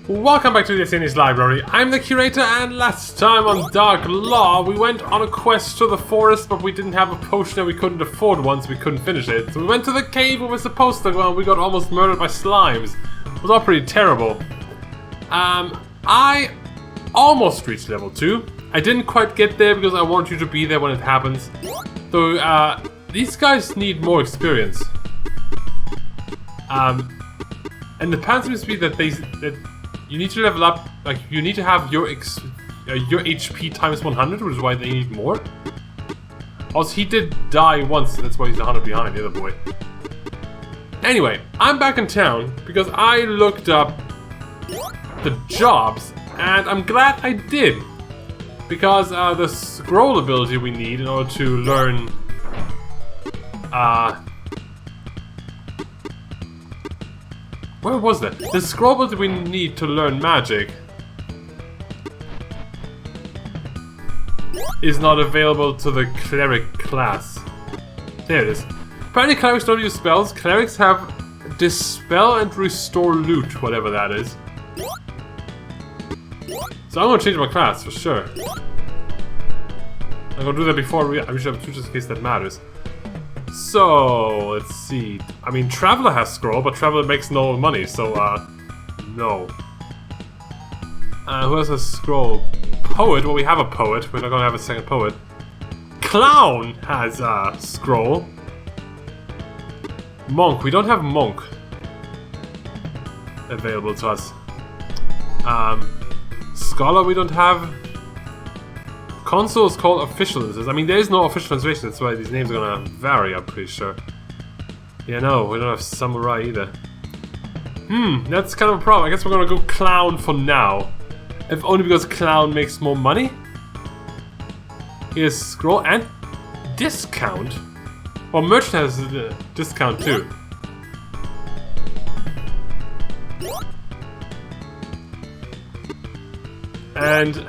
Welcome back to the SNES library. I'm the curator, and last time on Dark Law we went on a quest to the forest, but we didn't have a potion and we couldn't afford one, so we couldn't finish it. So we went to the cave where we were supposed to go and we got almost murdered by slimes. It was all pretty terrible. I almost reached level 2. I didn't quite get there because I want you to be there when it happens. So these guys need more experience. And the plan seems to be that you need to level up, like you need to have your HP times 100, which is why they need more. Also, he did die once, so that's why he's 100 behind the other boy. Anyway, I'm back in town because I looked up the jobs, and I'm glad I did. Because the scroll ability we need in order to learn where was that? The scroll ability we need to learn magic is not available to the cleric class. There it is. Apparently clerics don't use spells. Clerics have dispel and restore loot, whatever that is. So I'm gonna change my class for sure. I'm gonna do that before we should have two just in case that matters. So let's see. I mean, Traveler has scroll, but Traveler makes no money, so no. Who has a scroll? Poet. Well, we have a poet. We're not gonna have a second poet. Clown has a scroll. Monk. We don't have monk available to us. Scholar. We don't have. Consul is called official. I mean, there is no official translation, that's why these names are gonna vary, I'm pretty sure. Yeah, no, we don't have samurai either. That's kind of a problem. I guess we're gonna go clown for now. If only because clown makes more money. Here's scroll and discount. Well, merchant has a discount too. And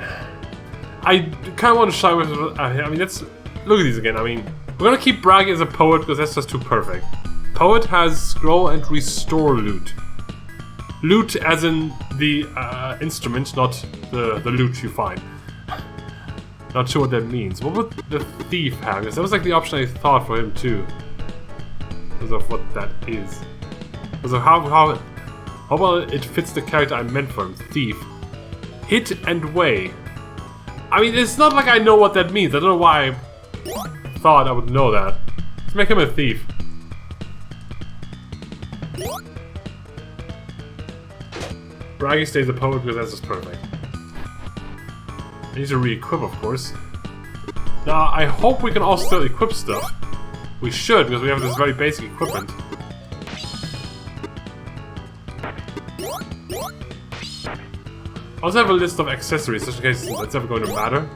I kind of want to shy with. I mean, let's look at these again. I mean, we're gonna keep bragging as a poet because that's just too perfect. Poet has scroll and restore loot. Loot, as in the instrument, not the loot you find. Not sure what that means. What would the thief have? Because that was like the option I thought for him too. Because of what that is. Because of how well it fits the character I meant for him. Thief. Hit and weigh. I mean, it's not like I know what that means. I don't know why I thought I would know that. Let's make him a thief. Braggy stays a poet because that's just perfect. I need to re-equip, of course. Now, I hope we can all still equip stuff. We should, because we have this very basic equipment. I also have a list of accessories, just in case that's ever going to matter.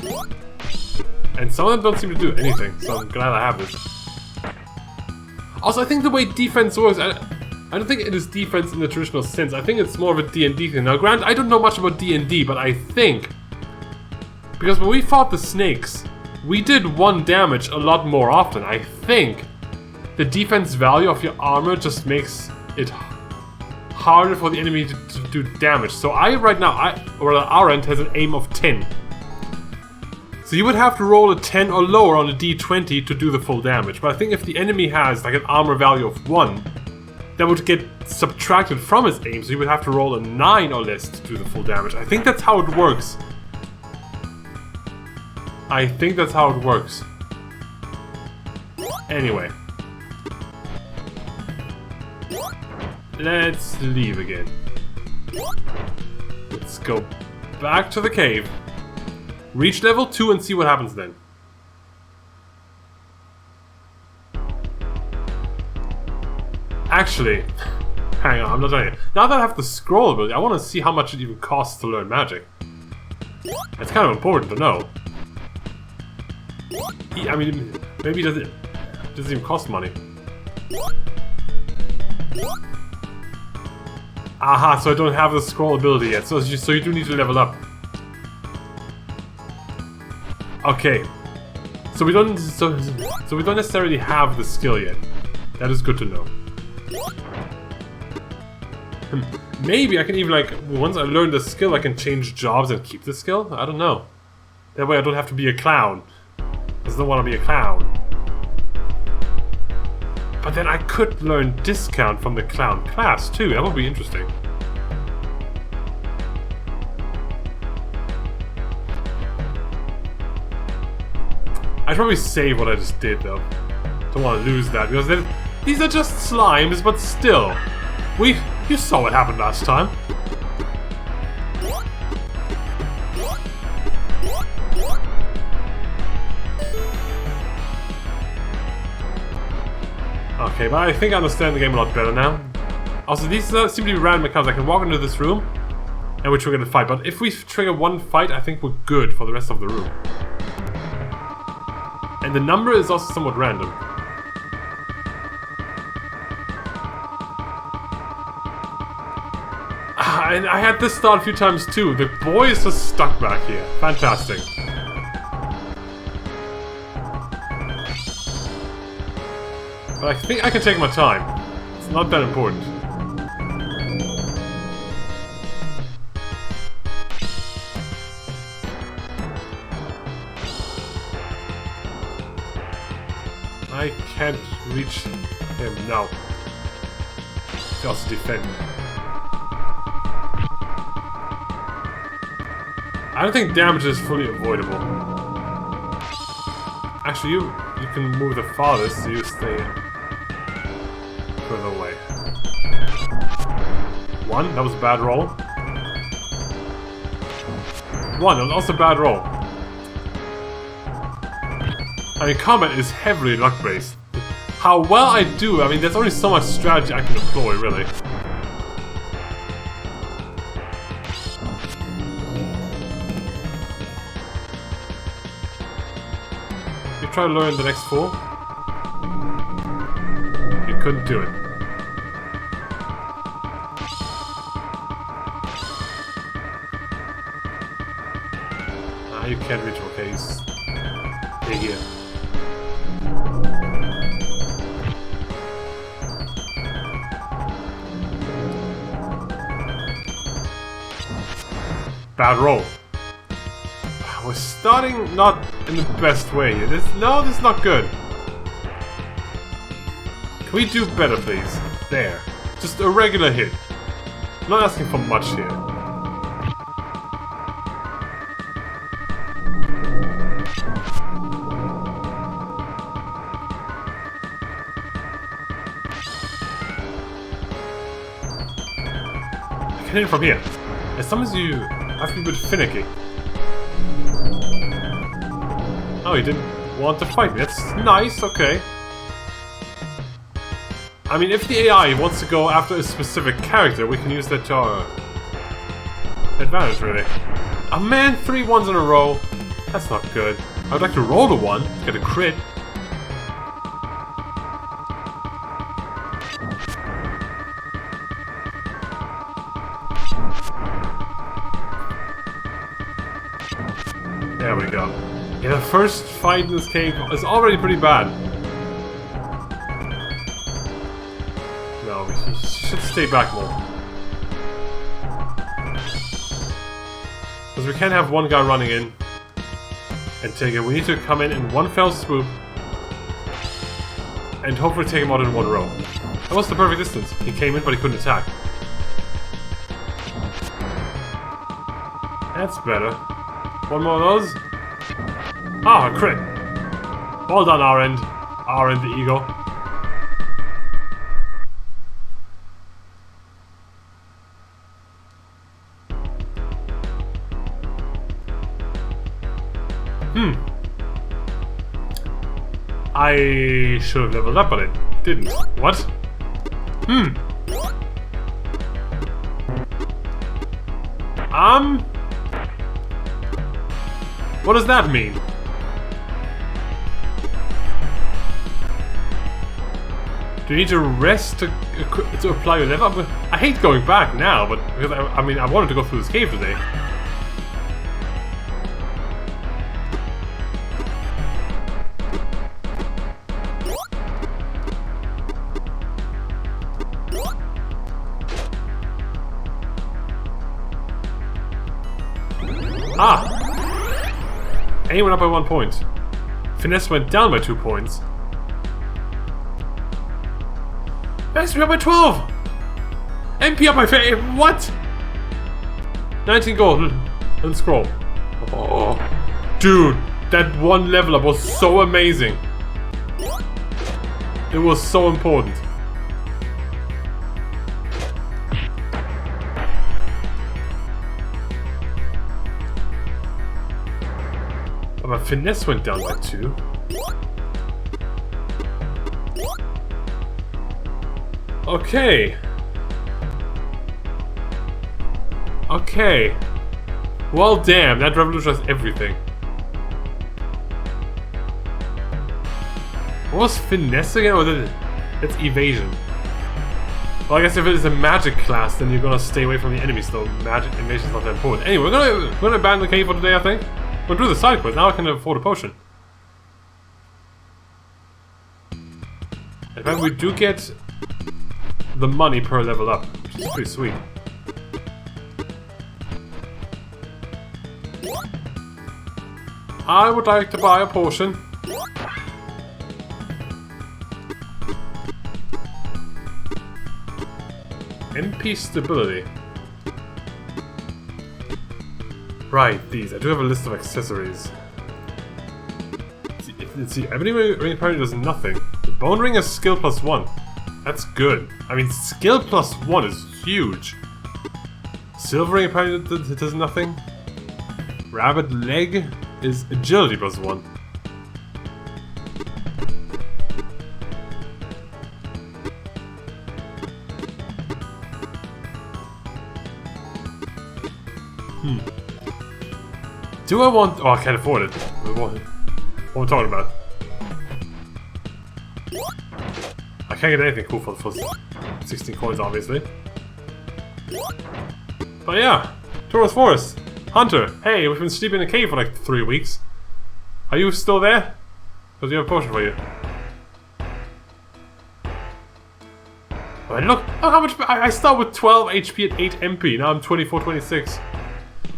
And some of them don't seem to do anything, so I'm glad I have this. Also, I think the way defense works, I don't think it is defense in the traditional sense. I think it's more of a D&D thing. Now, granted, I don't know much about D&D, but I think... because when we fought the snakes, we did 1 damage a lot more often. I think the defense value of your armor just makes it harder for the enemy to do damage. So right now, our end has an aim of 10. So you would have to roll a 10 or lower on a d20 to do the full damage. But I think if the enemy has like an armor value of 1, that would get subtracted from his aim, so you would have to roll a 9 or less to do the full damage. I think that's how it works. I think that's how it works. Anyway. Let's leave again. Let's go back to the cave. Reach level 2 and see what happens then. Actually, hang on, I'm not done yet. Now that I have the scroll ability, I want to see how much it even costs to learn magic. It's kind of important to know. I mean, maybe it doesn't even cost money. Aha, so I don't have the scroll ability yet, so you do need to level up. Okay. So we don't necessarily have the skill yet. That is good to know. Maybe I can even, like, once I learn the skill, I can change jobs and keep the skill? I don't know. That way I don't have to be a clown. I just don't want to be a clown. But then I could learn discount from the clown class too. That would be interesting. I'd probably save what I just did though. Don't want to lose that because these are just slimes, but still. You saw what happened last time. Okay, but I think I understand the game a lot better now. Also, these seem to be random accounts. I can walk into this room, and we trigger the fight. But if we trigger one fight, I think we're good for the rest of the room. And the number is also somewhat random. And I had this thought a few times too. The boy is just stuck back here. Fantastic. But I think I can take my time. It's not that important. I can't reach him now. He also defend. I don't think damage is fully avoidable. Actually, you can move the farthest, so you stay further away. One, that was a bad roll. One, that was also a bad roll. I mean, combat is heavily luck-based. How well I do, I mean, there's only so much strategy I can employ, really. You try to learn the next four. You couldn't do it. Ah, you can't reach. Okay, stay here. Bad roll. We're starting not in the best way here. This is not good. Can we do better, please? There. Just a regular hit. I'm not asking for much here. I can hit it from here. As long as you have to be a bit finicky. Oh, he didn't want to fight me. That's nice, okay. I mean, if the AI wants to go after a specific character, we can use that to our advantage, really. Oh man, 3 ones in a row. That's not good. I would like to roll a 1, get a crit. There we go. Yeah, the first fight in this cave is already pretty bad. No, we should stay back more. Because we can't have one guy running in and take it. We need to come in one fell swoop and hopefully take him out in one row. That was the perfect distance. He came in, but he couldn't attack. That's better. One more of those. Ah, a crit. Well done, our end. Our end, the eagle. I should have leveled up, but I didn't. What? What does that mean? Do you need to rest to apply your level up? I hate going back now, but because I mean I wanted to go through this cave today. Ah! A went up by 1 point. Finesse went down by 2 points. Mastery up by 12! MP up by 5. What? 19 gold. And scroll. Oh, dude, that one level up was so amazing. It was so important. But my finesse went down by 2. Okay. Okay. Well, damn, that revolutionized everything. What was finesse again? Or that's evasion. Well, I guess if it is a magic class, then you're gonna stay away from the enemies, though magic evasion is not that important. Anyway, we're gonna abandon the cave for today, I think. We'll do the side quest. Now I can afford a potion. In fact, we do get the money per level up, which is pretty sweet. I would like to buy a potion. MP stability. Right, these. I do have a list of accessories. Let's see. Ebony ring apparently does nothing. The bone ring is skill +1. That's good. I mean, skill +1 is huge. Silver ring apparently does nothing. Rabbit leg is agility +1. Do I want... Oh, I can't afford it. What am I talking about? I can't get anything cool for the first 16 coins, obviously. But yeah, Taurus Forest. Hunter, hey, we've been sleeping in a cave for like 3 weeks. Are you still there? Because we have a potion for you. Oh, look how much... I start with 12 HP at 8 MP. Now I'm 24, 26.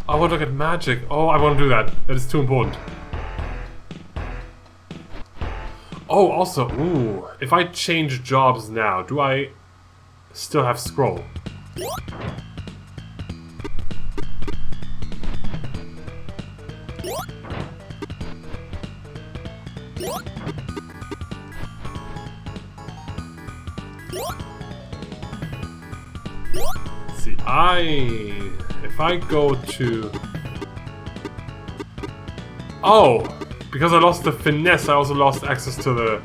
I want to look at magic. Oh, I want to do that. That is too important. Oh, also, ooh. If I change jobs now, do I still have scroll? Let's see, if I go to... Oh! Because I lost the finesse, I also lost access to the...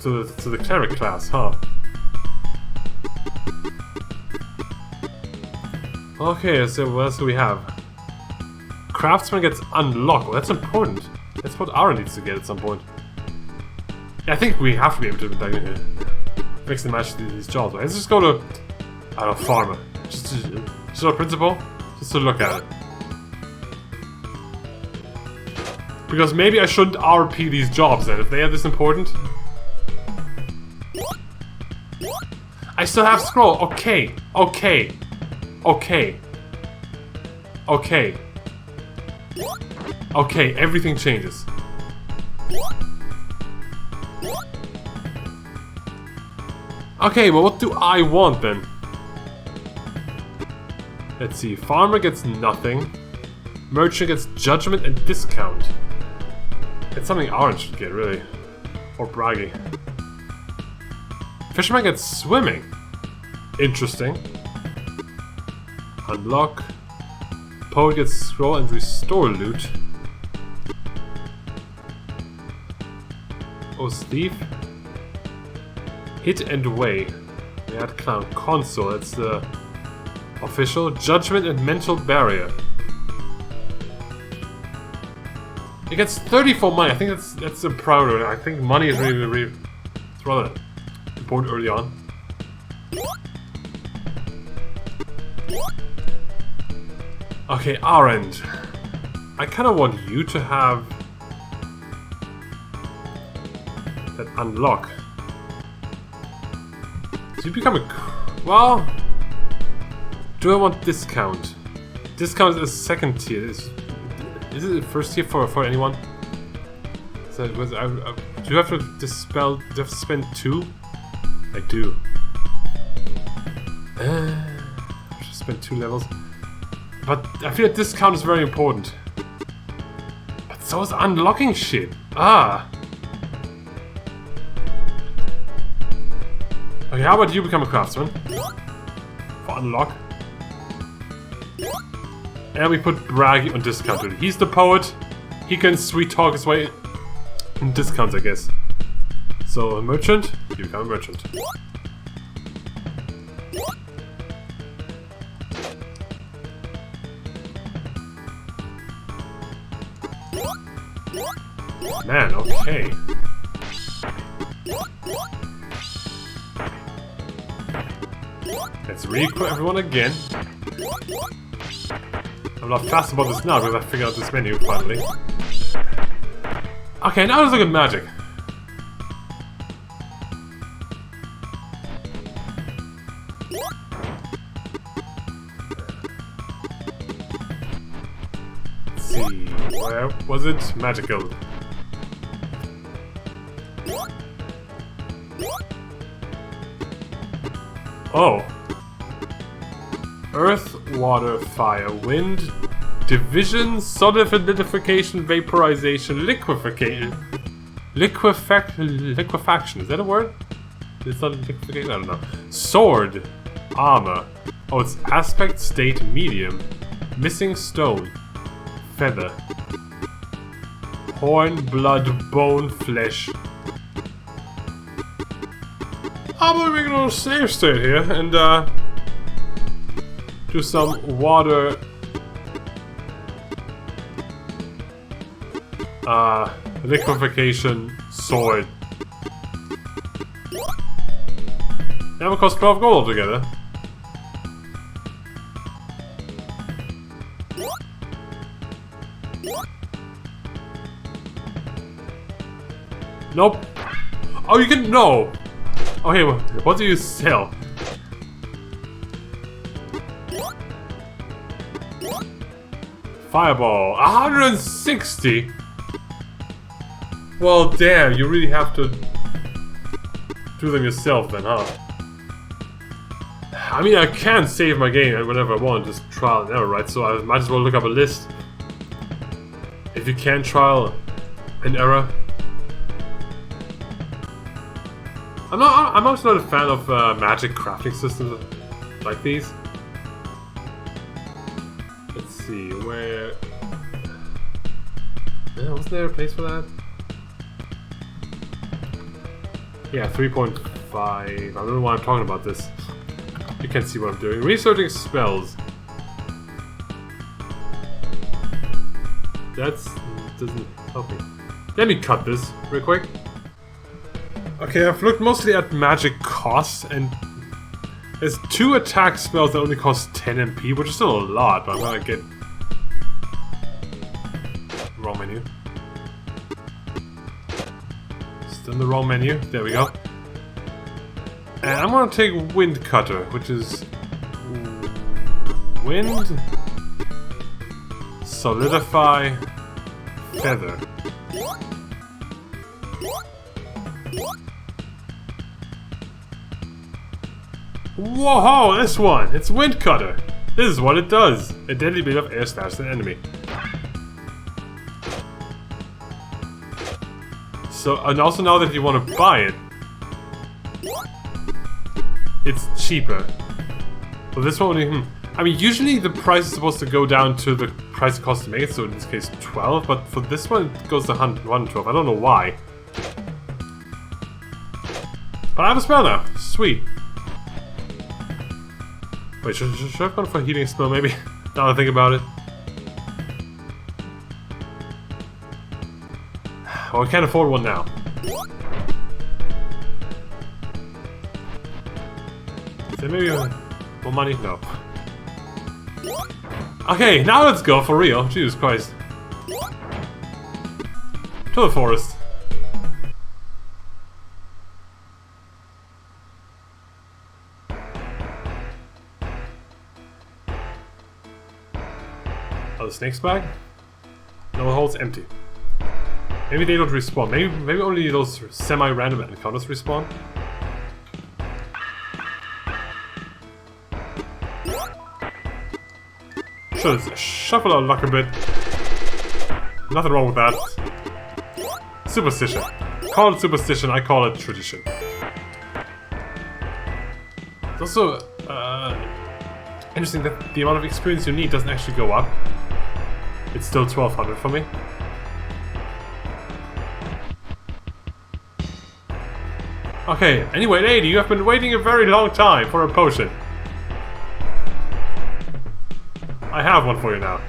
To the cleric class, huh? Okay, so what else do we have? Craftsman gets unlocked. Well, that's important. That's what Ara needs to get at some point. Yeah, I think we have to be able to like, mix and match these jobs. Let's just go to... I don't know, farmer. Just a principal? Just to look at it. Because maybe I shouldn't RP these jobs then, if they are this important. I still have scroll. Okay. Okay. Okay. Okay. Okay, everything changes. Okay, well what do I want then? Let's see, farmer gets nothing. Merchant gets judgment and discount. It's something Orange should get, really. Or Braggy. Fisherman gets swimming. Interesting. Unlock. Poet gets scroll and restore loot. Oh, thief. Hit and weigh. We had clown console. That's the official. Judgment and mental barrier. It gets 34 money. I think that's a priority. I think money is really it's rather important early on. Okay, Orange. I kind of want you to have that unlock. So you become a... Well... Do I want discount? Discount is second tier. Is it first tier for anyone? So do you have to dispel? Do you have to spend 2? I do. I should spend 2 levels. But I feel like discount is very important. But so is unlocking shit. Ah. Okay, how about you become a craftsman? For unlock. And we put Braggy on discount. He's the poet. He can sweet talk his way in discounts, I guess. So, a merchant? You become a merchant. Man, okay. Let's re-equip everyone again. I'm not fast about this now because I figured out this menu finally. Okay, now let's look at magic. Let's see, where was it? Magical. Oh. Earth, water, fire, wind, division, solidification, vaporization, liquefaction. Liquefaction, is that a word? Is that liquefaction? I don't know. Sword, armor. Oh, it's aspect, state, medium. Missing stone. Feather. Horn, blood, bone, flesh. I'm gonna make a little save state here and do some water liquefaction sword. That will cost 12 gold altogether. Nope. Oh, you can no. Okay, well, what do you sell? Fireball, 160. Well, damn, you really have to do them yourself then, huh? I mean, I can save my game whenever I want, just trial and error, right? So I might as well look up a list. If you can trial and error. I'm also not a fan of magic crafting systems like these. Let's see, where... Yeah, wasn't there a place for that? Yeah, 3.5. I don't know why I'm talking about this. You can see what I'm doing. Researching spells. That doesn't help me. Let me cut this real quick. Okay, I've looked mostly at magic costs, and there's 2 attack spells that only cost 10 MP, which is still a lot, but I'm gonna get... Wrong menu. Still in the wrong menu. There we go. And I'm gonna take Wind Cutter, which is... Wind... Solidify... Feather. Whoa, this one! It's Wind Cutter! This is what it does! A deadly bit of air stabs an enemy. So, and also now that you want to buy it, it's cheaper. Well, this one only, I mean, usually the price is supposed to go down to the price it costs to make it, so in this case 12, but for this one it goes to 112. I don't know why. But I have a spell now. Sweet. Wait, should I have gone for a healing spell maybe? Now that I think about it. Well, I can't afford one now. Is there maybe more money? No. Okay, now let's go for real. Jesus Christ. To the forest. Are the snakes back? No, the hole's empty. Maybe they don't respawn. Maybe only those semi-random encounters respawn. Sure, let's shuffle our luck a bit. Nothing wrong with that. Superstition. Call it superstition, I call it tradition. It's also interesting that the amount of experience you need doesn't actually go up. It's still 1200 for me. Okay, anyway, lady, you have been waiting a very long time for a potion. I have one for you now.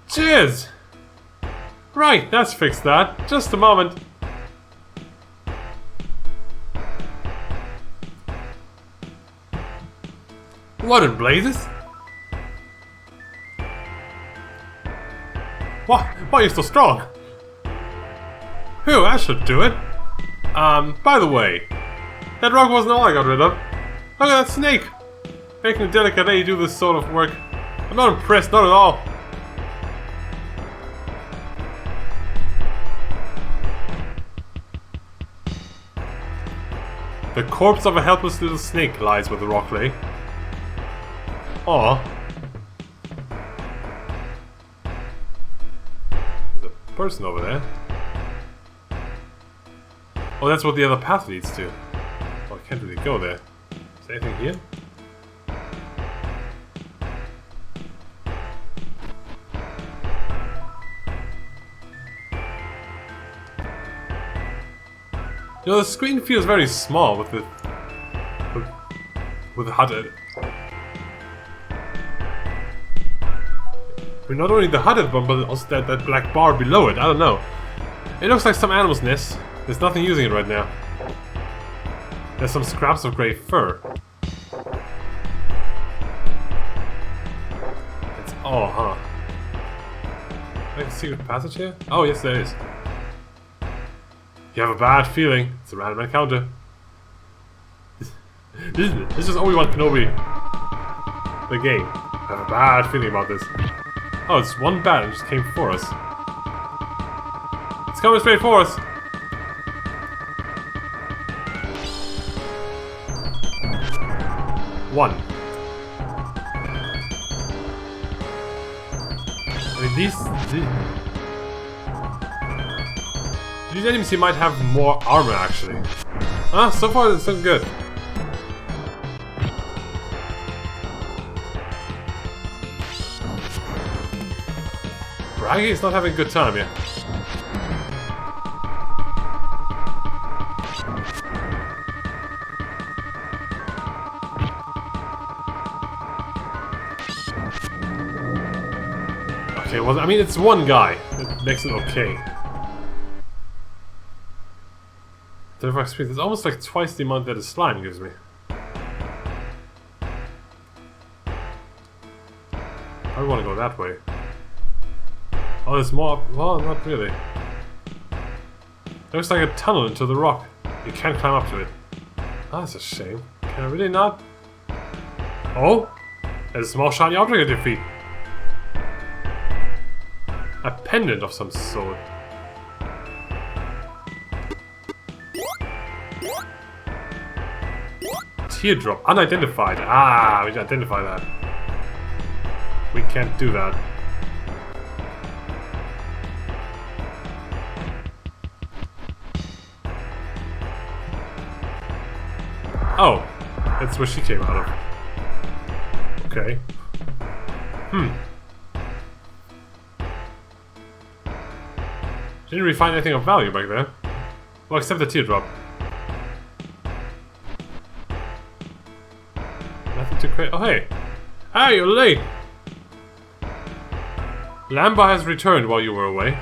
Cheers! Right, that's fixed that. Just a moment. What in blazes? Why are you so strong? Phew, that should do it. By the way, that rock wasn't all I got rid of. Look at that snake! Making a delicate lady do this sort of work. I'm not impressed, not at all. The corpse of a helpless little snake lies where the rock lay. Aww. There's a person over there. Oh, that's what the other path leads to. Oh, I can't really go there. Is there anything here? You know, the screen feels very small with the HUD. I mean, not only the HUD one, but also that black bar below it. I don't know. It looks like some animal's nest. There's nothing using it right now. There's some scraps of grey fur. It's all, huh? Like a secret passage here? Oh, yes, there is. You have a bad feeling. It's a random encounter. This is Obi-Wan Kenobi. The game. I have a bad feeling about this. Oh, it's one bat and just came for us. It's coming straight for us. One. I mean, these enemies here might have more armor, actually. Ah, so far it's looking good. Braggy is not having a good time here. Okay, well, I mean, it's one guy. That makes it okay. It's almost like twice the amount that the slime gives me. I want to go that way. Oh, there's more. Well, not really. Looks like a tunnel into the rock. You can't climb up to it. Oh, that's a shame. Can I really not? Oh! There's a small shiny object at your feet. A pendant of some sort. Teardrop. Unidentified. Ah, we should identify that. We can't do that. Oh, that's where she came out of. Okay. Didn't really find anything of value back there. Well, except the teardrop. Nothing too crazy. Oh, hey. Ah, you're late. Lamba has returned while you were away.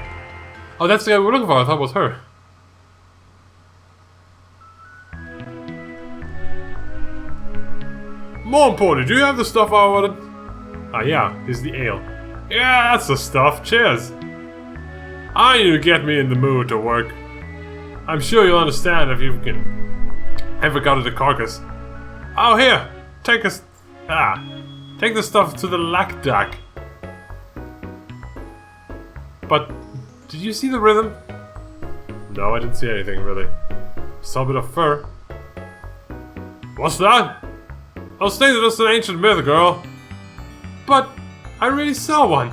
Oh, that's the guy we were looking for. I thought it was her. More important, do you have the stuff I wanted? Ah, yeah, here's the ale. Yeah, that's the stuff. Cheers. I knew to get me in the mood to work. I'm sure you'll understand if you can ever got to the carcass. Oh, here, take Ah, take the stuff to the Lakdak. But, did you see the rhythm? No, I didn't see anything, really. Saw a bit of fur. What's that? Those things are just an ancient myth, girl. But, I really saw one.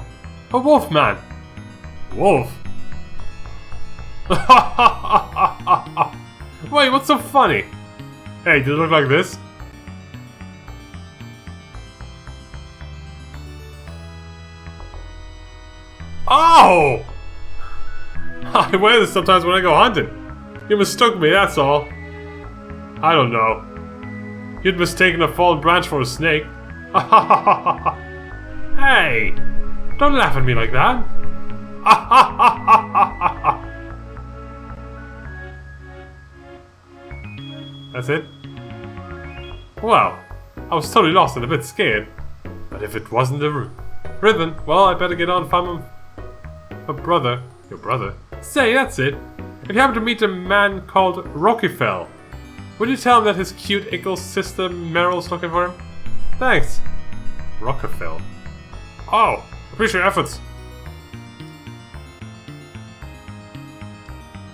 A wolf man. Wolf? Wait, what's so funny? Hey, did it look like this? Oh! I wear this sometimes when I go hunting. You mistook me, that's all. I don't know. You'd mistaken a fallen branch for a snake. Hey! Don't laugh at me like that. That's it? Well, I was totally lost and a bit scared. But if it wasn't the rhythm, well, I better get on and find my brother. Your brother? Say, that's it. If you happen to meet a man called Rockyfell, would you tell him that his cute ickle sister Meryl's looking for him? Thanks. Rockyfell. Oh, appreciate your efforts.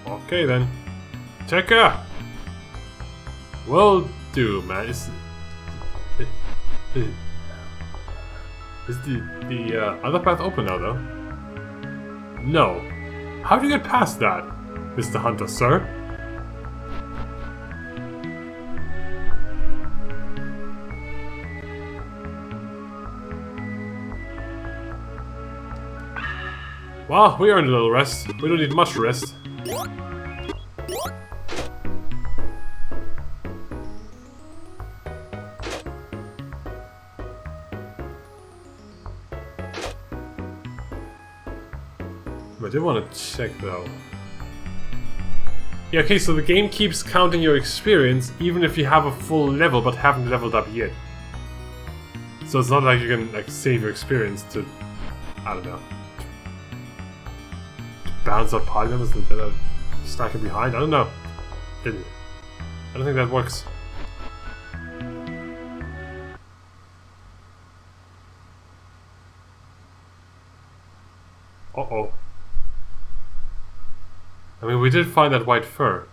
Okay then. Take care. Will do, man. Is the other path open now, though? No. How do you get past that, Mr. Hunter, sir? Well, we earned a little rest. We don't need much rest. I do want to check though. Yeah, okay, so the game keeps counting your experience even if you have a full level but haven't leveled up yet. So it's not like you can like save your experience to, I don't know, to bounce up party members that are stacking behind. I don't know. I don't think that works. Uh-oh. I mean, we did find that white fur.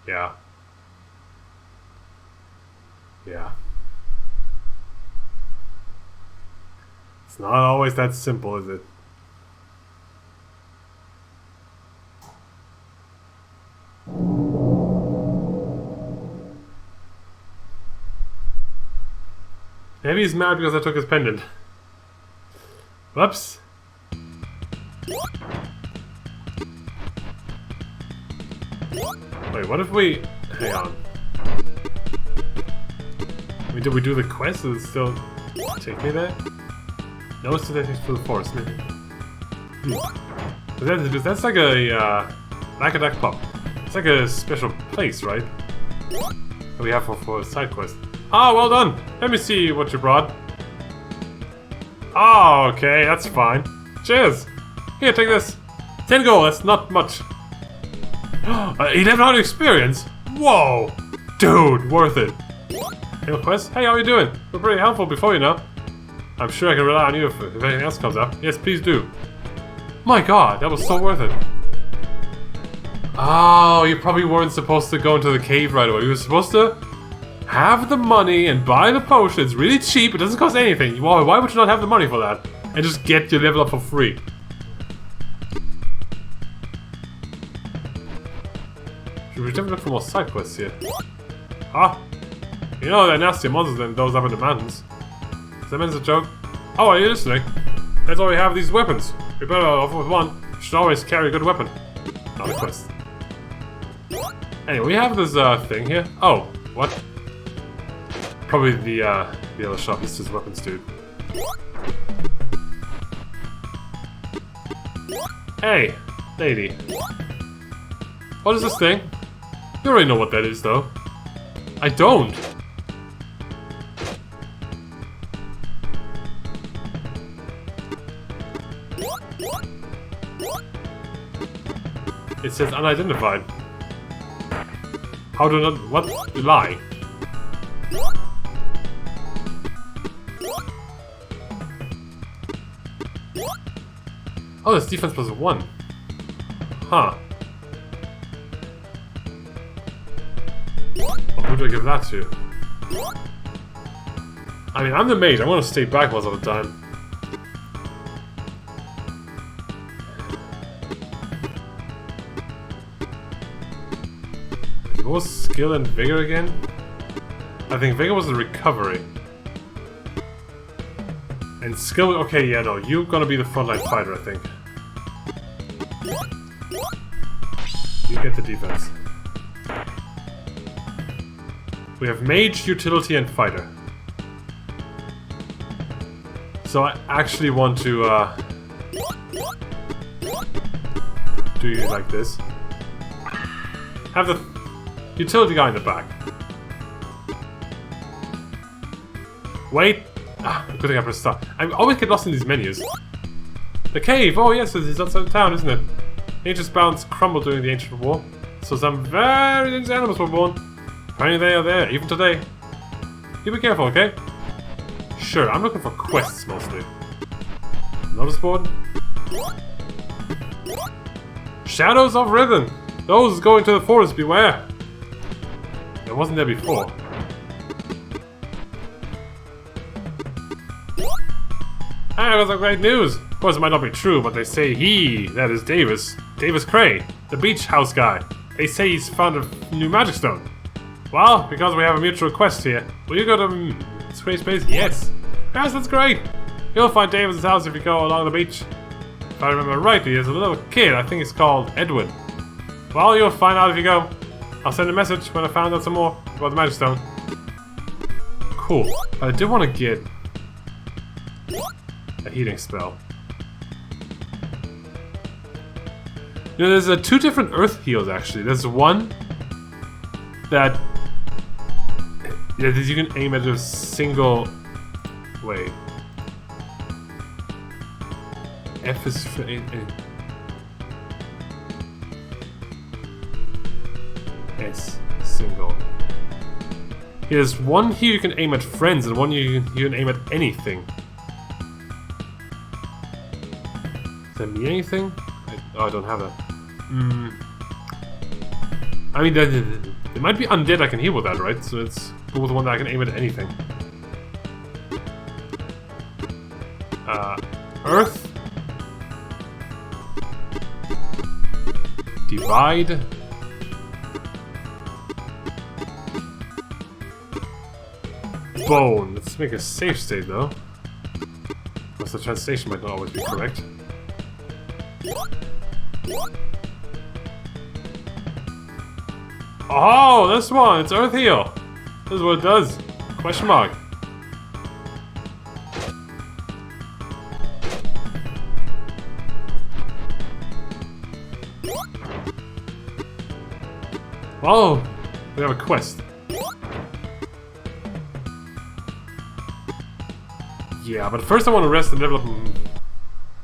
Yeah. Yeah. It's not always that simple, is it? Maybe he's mad because I took his pendant. Whoops. Wait, what if we... Hang on. I mean, did we do the quest? Does it still take me there? No, it's still for the forest. That's like a... Lakdak Pop. It's like a special place, right? That we have for a side quest. Ah, well done! Let me see what you brought. Oh, okay, that's fine. Cheers! Here, take this. 10 gold, that's not much. 1100 experience? Whoa! Dude, worth it. Hey, quest? Hey, how are you doing? We're pretty helpful before, you know. I'm sure I can rely on you if anything else comes up. Yes, please do. My god, that was so worth it. Oh, you probably weren't supposed to go into the cave right away. You were supposed to have the money and buy the potion. It's really cheap. It doesn't cost anything. Why would you not have the money for that? And just get your level up for free. Should we definitely look for more side quests here? Ah! You know they're nastier monsters than those up in the mountains. Is that meant as a joke? Oh, are you listening? That's why we have these weapons. We better off with one. You should always carry a good weapon. Not a quest. Anyway, we have this thing here. Oh, what? Probably the other shop. This is weapons, dude. Hey, lady. What is this thing? You already know what that is, though. I don't. It says unidentified. How do not... What? You lie. Oh, that's defense plus 1. Huh. Well, who do I give that to? I mean, I'm the mage. I want to stay back most of the time. What was skill and vigor again? I think vigor was the recovery. And skill... Okay, yeah, no. You're gonna be the frontline fighter, I think. You get the defense. We have mage, utility, and fighter. So I actually want to do you like this. Have the utility guy in the back. Wait! Ah, good thing I pressed stop. I always get lost in these menus. The cave! Oh yes, it's outside the town, isn't it? Nature's bounds crumbled during the ancient war. So some very dangerous animals were born. Apparently they are there, even today. You be careful, okay? Sure, I'm looking for quests mostly. Notice board? Shadows of Rhythm! Those going to the forest, beware! It wasn't there before. I got some great news! Of course, it might not be true, but they say he, that is Davis Cray, the beach house guy. They say he's found a new magic stone. Well, because we have a mutual quest here, will you go to Space Base? Yes! Yes, that's great! You'll find Davis' house if you go along the beach. If I remember rightly, there's a little kid, I think he's called Edwin. Well, you'll find out if you go. I'll send a message when I found out some more about the magic stone. Cool. But I did want to get a healing spell. You know, there's two different earth heals actually. There's one that you can aim at a single. Wait. F is for S single. There's one here you can aim at friends, and one you can aim at anything. Does that mean anything? I don't have that. I mean, it might be undead I can heal with that, right? So it's go with the one that I can aim at anything. Earth. Divide. Bone. Let's make a safe state though. Because the translation might not always be correct. Oh, this one! It's Earth Heal! This is what it does. Question mark. Oh! We have a quest. Yeah, but first I want to rest and level up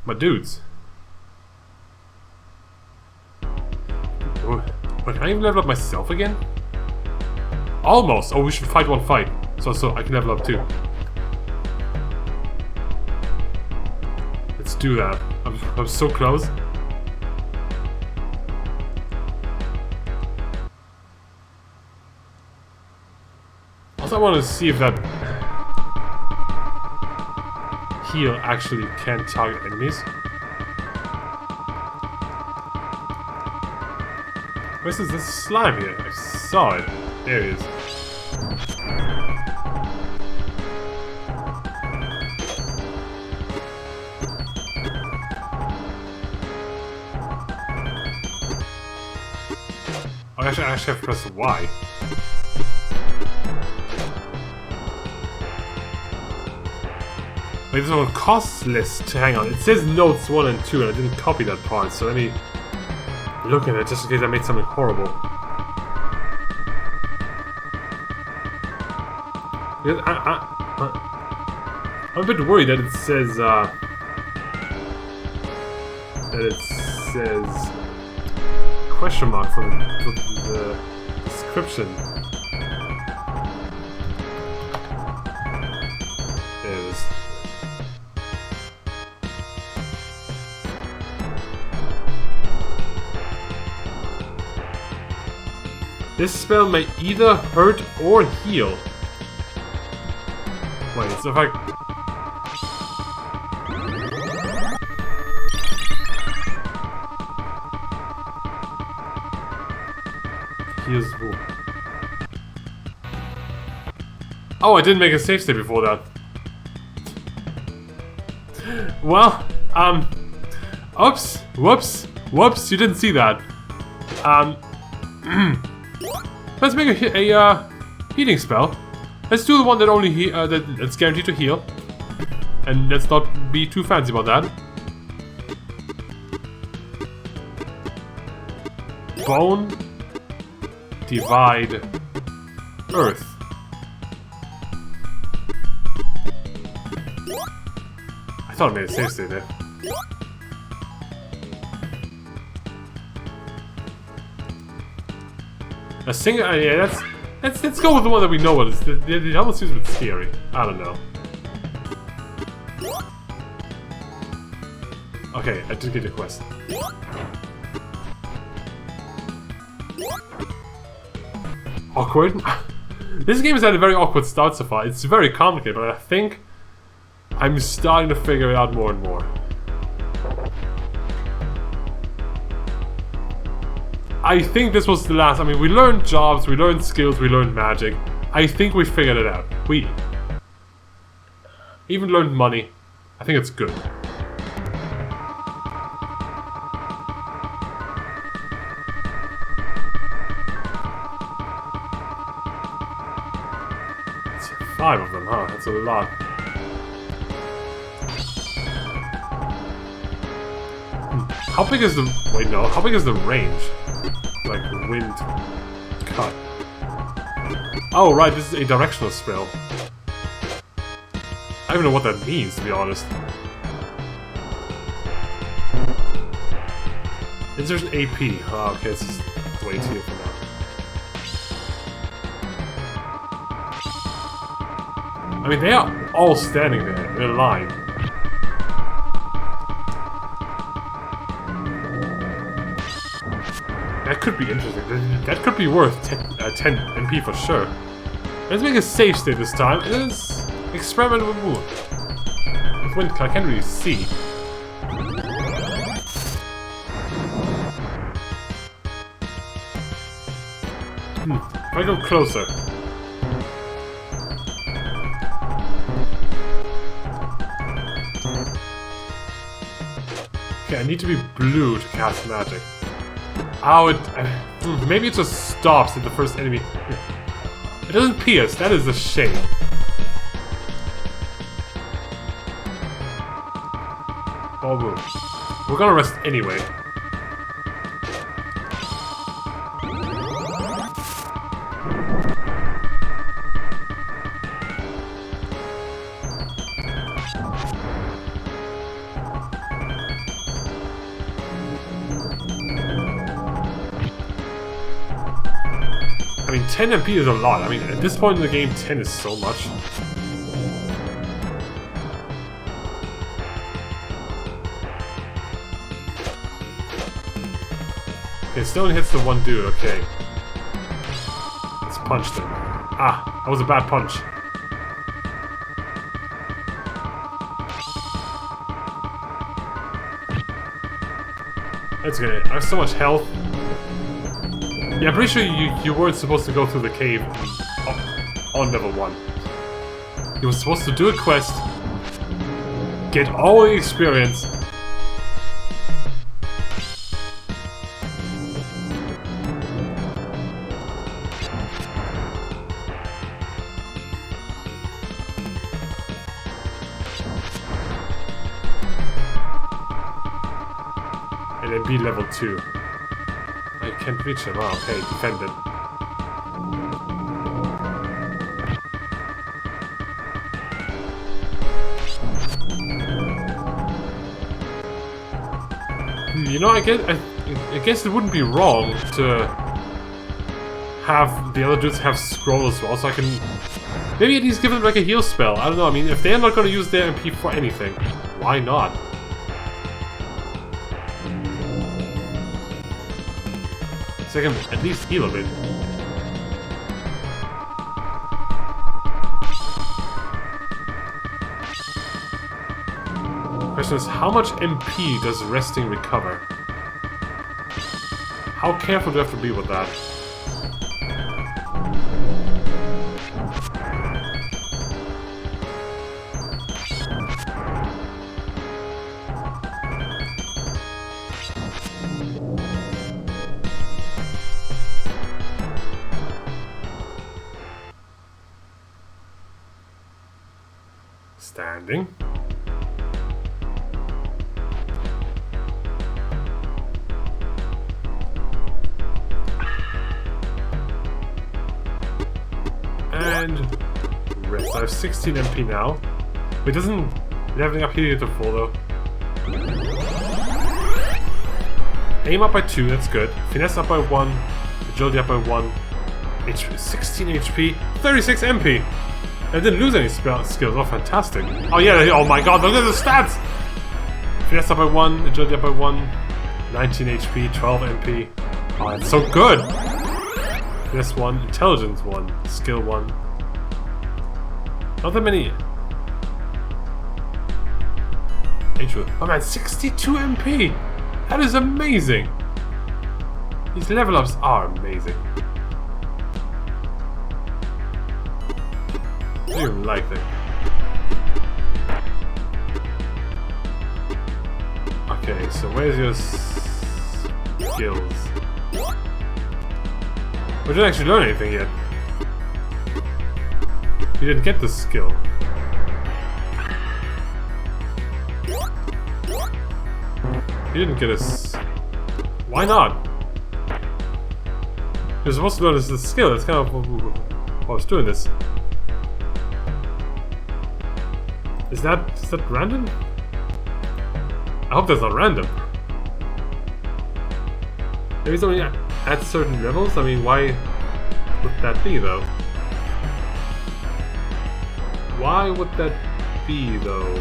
my dudes. Wait, can I even level up myself again? Almost! Oh, we should fight one fight. So I can level up too. Let's do that. I'm so close. Also, I want to see if that heal actually can target enemies. Where's this slime here? I saw it. There it is. Oh, actually, I have to press Y. Wait, this one costs list. Hang on, it says notes 1 and 2, and I didn't copy that part, so let me look at it just in case I made something horrible. I'm a bit worried that it says question mark for the encryption. There it is. This spell may either hurt or heal. Wait, so if I... Heals who? Oh, I didn't make a save state before that. Well, oops, whoops, whoops, you didn't see that. Let's make a healing spell. Let's do the one that only that's guaranteed to heal. And let's not be too fancy about that. Bone Divide Earth. I thought I made a save state there. A single, yeah, let's go with the one that we know what is. It almost seems a bit scary. I don't know. Okay, I did get a quest. Awkward. This game has had a very awkward start so far. It's very complicated, but I think I'm starting to figure it out more and more. I think this was the last. I mean, we learned jobs, we learned skills, we learned magic. I think we figured it out. We even learned money. I think it's good. It's 5 of them, huh? That's a lot. How big is the... Wait, no. How big is the range? Like, wind cut. Oh, right. This is a directional spell. I don't even know what that means, to be honest. Insert AP. Oh, okay. It's just wait here for now. I mean, they are all standing there in a line. That could be interesting. That could be worth 10 MP for sure. Let's make a safe state this time, and let's experiment with moon. With wind, I can't really see. If I go closer. Okay, I need to be blue to cast magic. Oh, maybe it just stops at the first enemy. It doesn't pierce, that is a shame. Oh, boom. We're gonna rest anyway. I mean, 10 MP is a lot. I mean, at this point in the game, 10 is so much. Okay, still only hits the one dude, okay. Let's punch them. Ah, that was a bad punch. That's good. I have so much health. Yeah, I'm pretty sure you weren't supposed to go through the cave on level 1. You were supposed to do a quest, get all the experience, and then be level 2. I can't reach him. Oh, okay, defended. You know, I guess it wouldn't be wrong to have the other dudes have scroll as well, so I can maybe at least give them like a heal spell. I don't know. I mean, if they're not going to use their MP for anything, why not? So I can at least heal a bit. Question is, how much MP does resting recover? How careful do I have to be with that? Standing. And rest. I have 16 MP now. It doesn't leveling up here to full though. Aim up by 2, that's good. Finesse up by 1. Agility up by 1. 16 HP, 36 MP. I didn't lose any skills. Oh, fantastic. Oh yeah, oh my god, look at the stats! Finesse up by 1, agility up by 1. 19 HP, 12 MP. Oh, it's so good! Finesse 1, intelligence 1, skill 1. Not that many. Oh man, 62 MP! That is amazing! These level ups are amazing. I don't even like them. Okay, so where's your skills? We didn't actually learn anything yet. You didn't get the skill. You didn't get a Why not? You're supposed to learn this skill. That's kind of why I was doing this. Is that random? I hope that's not random. Maybe it's only at certain levels? I mean, why would that be though? Why would that be though?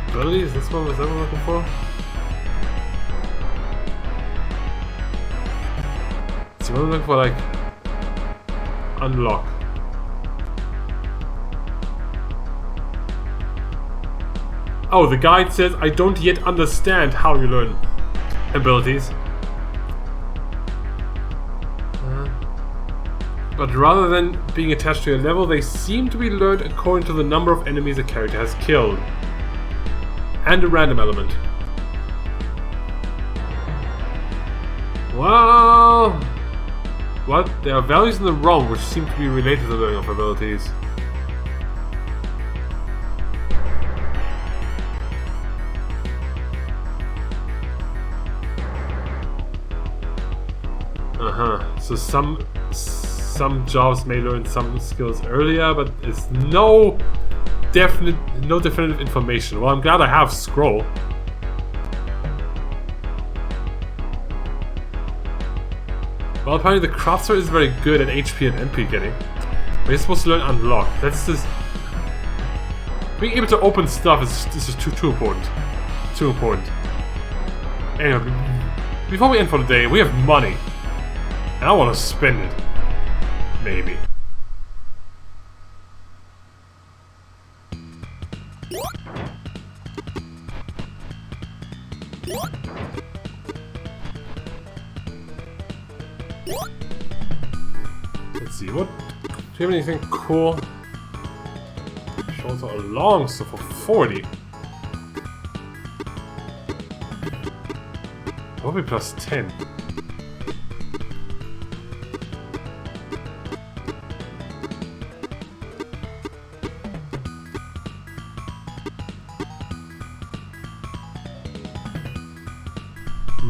Abilities? Is that what I'm looking for? So I'm looking for like unlock. Oh, the guide says, I don't yet understand how you learn abilities. But rather than being attached to a level, they seem to be learned according to the number of enemies a character has killed. And a random element. Well... What? There are values in the ROM which seem to be related to the learning of abilities. So some jobs may learn some skills earlier, but it's no definitive information. Well, I'm glad I have scroll. Well, apparently the crafter is very good at HP and MP getting. But you're supposed to learn unlock. That's just being able to open stuff is just too important. Too important. Anyway, before we end for the day, we have money. And I want to spend it. Maybe. Let's see, what? Do you have anything cool? Shows a long stuff for 40. What would be plus 10?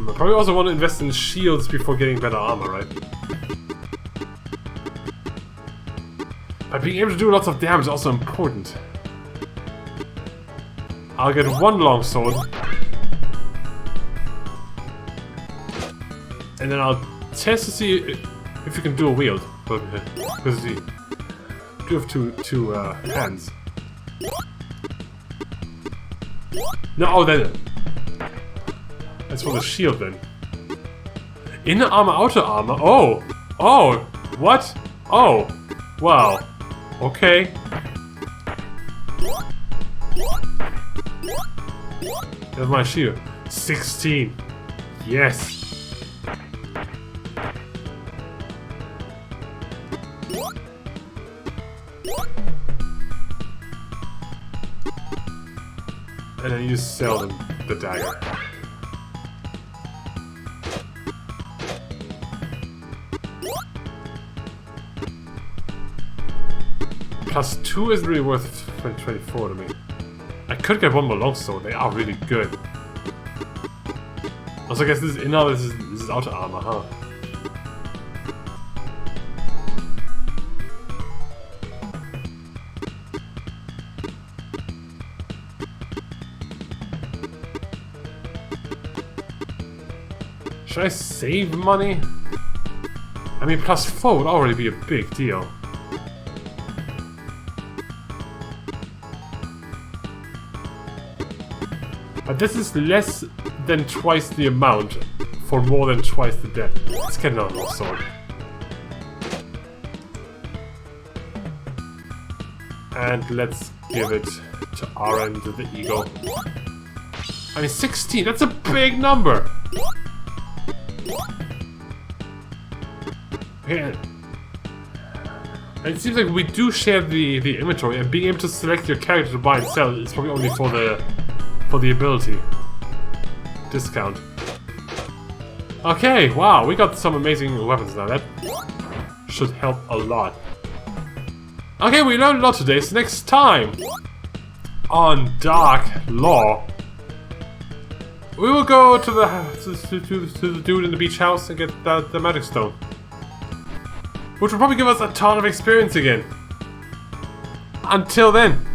I probably also want to invest in shields before getting better armor, right? But being able to do lots of damage is also important. I'll get one longsword. And then I'll test to see if you can do a wield. Because you do have two hands. No, oh, then. That's for the shield then. Inner armor, outer armor. Oh! Oh! What? Oh! Wow. Okay. There's my shield. 16. Yes. And then you sell the dagger. Plus 2 isn't really worth 24 to me. I could get one more longsword. They are really good. Also, I guess this is inner, this is outer armor, huh? Should I save money? I mean, plus 4 would already be a big deal. But this is less than twice the amount for more than twice the debt. Let's get another long sword. And let's give it to our end of the eagle. I mean, 16, that's a big number! Okay. And it seems like we do share the inventory, and being able to select your character to buy and sell is probably only for the ability discount. Okay, wow, we got some amazing weapons now. That should help a lot. Okay, we learned a lot today, so next time on Dark Law, we will go to the dude in the beach house and get the magic stone. Which will probably give us a ton of experience again. Until then.